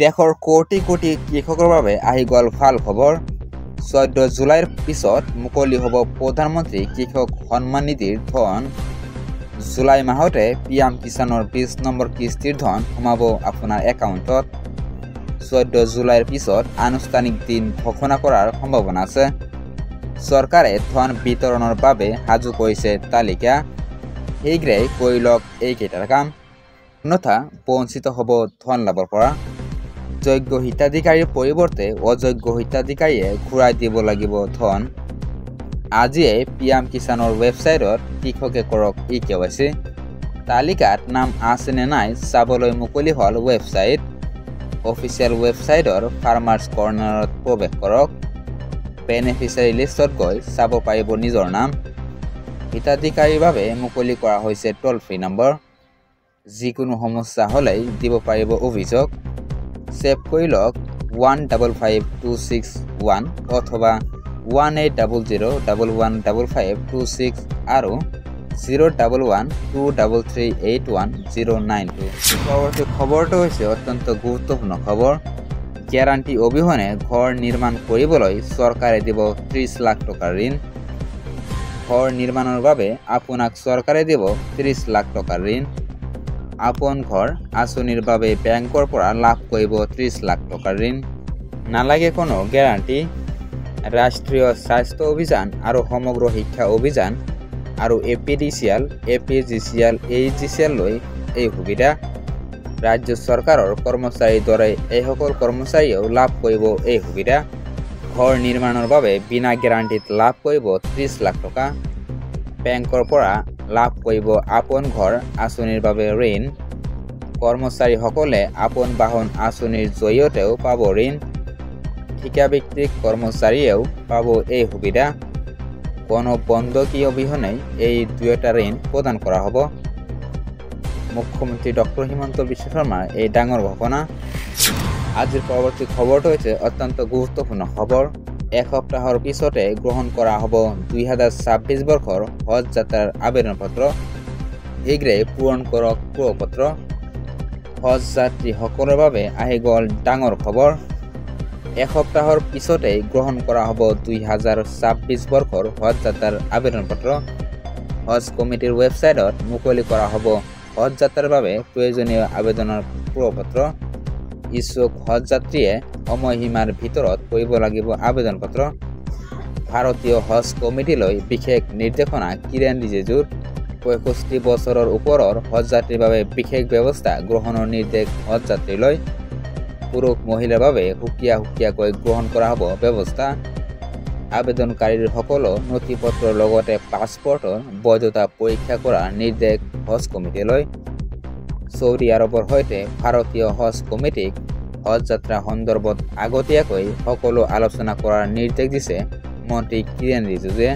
দেশৰ কোটি কোটি কৃষকৰ বাবে আহি গ'ল ভাল খবৰ। 14 জুলাইৰ পিছত মুকলি হ'ব প্ৰধানমন্ত্ৰী কৃষক সন্মান নিধিৰ ধন। জুলাই মাহতে পিএম কিষাণৰ 20 নম্বৰ কিস্তিৰ ধন সোমাব আপোনাৰ একাউণ্টত। 14 জুলাইৰ পিছত আনুষ্ঠানিক দিন ঘোষণা কৰাৰ সম্ভাৱনা আছে। চৰকাৰে ধন বিতৰণৰ বাবে সাজু কৰিছে তালিকা। শীঘ্ৰেই কৰি লওক এইকেইটাৰ কাম, অন্যথা বঞ্চিত হ'ব ধন লাভৰ পৰা। যোগ্য হিতাধিকাৰীৰ পৰিৱৰ্তে অযোগ্য হিতাধিকাৰীয়ে ঘূৰাই দিব লাগিব ধন। আজিয়ে পিএম কিষাণৰ ৱেবছাইটত কৃষকে কৰক eKYC। তালিকাত নাম আছে নে নাই চাবলৈ মুকলি হ'ল ৱেবছাইট। অফিচিয়েল ৱেবছাইটৰ ফাৰ্মাৰ্ছ কৰ্ণাৰত প্ৰৱেশ কৰক। বেনিফিচিয়াৰী লিষ্টত গৈ চাব পাৰিব নিজৰ নাম। হিতাধিকাৰীৰ বাবে মুকলি কৰা হৈছে টোল ফ্ৰী নম্বৰ। যিকোনো সমস্যা হ'লেই দিব পাৰিব অভিযোগ। ছেভ কৰি লওক 155261 অথবা 1800115526 আৰু 01123381092। পৰৱৰ্তী খবৰটো হৈছে অত্যন্ত গুৰুত্বপূৰ্ণ খবৰ। গ্যাৰাণ্টি অবিহনে ঘৰ নিৰ্মাণ কৰিবলৈ চৰকাৰে দিব 30 লাখ টকাৰ ঋণ। ঘৰ নিৰ্মাণৰ বাবে আপোনাক চৰকাৰে দিব 30 লাখ টকাৰ ঋণ। আপোন ঘৰ আঁচনিৰ বাবে বেংকৰ পৰা লাভ কৰিব 30 লাখ টকাৰ ঋণ। নালাগে কোনো গ্যাৰাণ্টি। ৰাষ্ট্ৰীয় স্বাস্থ্য অভিযান আৰু সমগ্ৰ শিক্ষা অভিযান আৰু APDCL, APGCL, AGCL লৈ এই সুবিধা। ৰাজ্য চৰকাৰৰ কৰ্মচাৰীৰ দৰে এইসকল কৰ্মচাৰীয়েও লাভ কৰিব এই সুবিধা। ঘৰ নিৰ্মাণৰ বাবে বিনা গ্যাৰাণ্টিত লাভ কৰিব 30 লাখ টকা। বেংকৰ পৰা লাভ কৰিব আপোন ঘৰ আঁচনিৰ বাবে ঋণ। কৰ্মচাৰীসকলে আপোন বাহন আঁচনিৰ জৰিয়তেও পাব ঋণ। ঠিকাভিত্তিক কৰ্মচাৰীয়েও পাব এই সুবিধা। কোনো বন্ধকী অবিহনে এই দুয়োটা ঋণ প্ৰদান কৰা হ'ব। মুখ্যমন্ত্ৰী ডক্টৰ হিমন্ত বিশ্ব শৰ্মাৰ এই ডাঙৰ ঘোষণা। আজিৰ পৰৱৰ্তী খবৰটো হৈছে অত্যন্ত গুৰুত্বপূৰ্ণ খবৰ। এসপ্তাহৰ পিছতে গ্ৰহণ কৰা হ'ব 2026 বৰ্ষৰ হজ যাত্ৰাৰ আবেদন পত্ৰ। শীঘ্ৰেই পূৰণ কৰক প্ৰ-পত্ৰ। হজ যাত্ৰীসকলৰ বাবে আহি গ'ল ডাঙৰ খবৰ। এসপ্তাহৰ পিছতেই গ্ৰহণ কৰা হ'ব 2026 বৰ্ষৰ হজ যাত্ৰাৰ আবেদন পত্ৰ। হজ কমিটিৰ ৱেবছাইটত মুকলি কৰা হ'ব হজ যাত্ৰাৰ বাবে প্ৰয়োজনীয় আবেদনৰ প্ৰ-পত্ৰ। ইচ্ছুক হজ যাত্ৰীয়ে সময়সীমাৰ ভিতৰত কৰিব লাগিব আবেদন পত্ৰ। ভাৰতীয় হজ কমিটিলৈ বিশেষ নিৰ্দেশনা কিৰেণ ৰিজিজুৰ। 65 বছৰৰ ওপৰৰ হজ যাত্ৰীৰ বাবে বিশেষ ব্যৱস্থা গ্ৰহণৰ নিৰ্দেশ হজ যাত্ৰীলৈ। পুৰুষ মহিলাৰ বাবে সুকীয়াকৈ গ্ৰহণ কৰা হ'ব ব্যৱস্থা। আবেদনকাৰীৰ সকলো নথিপত্ৰৰ লগতে পাছপৰ্টৰ বৈধতা পৰীক্ষা কৰাৰ নিৰ্দেশ হজ কমিটিলৈ। ছৌদি আৰবৰ সৈতে ভাৰতীয় হজ কমিটিক হজ যাত্ৰা সন্দৰ্ভত আগতীয়াকৈ সকলো আলোচনা কৰাৰ নিৰ্দেশ দিছে মন্ত্ৰী কিৰেণ ৰিজিজুৱে।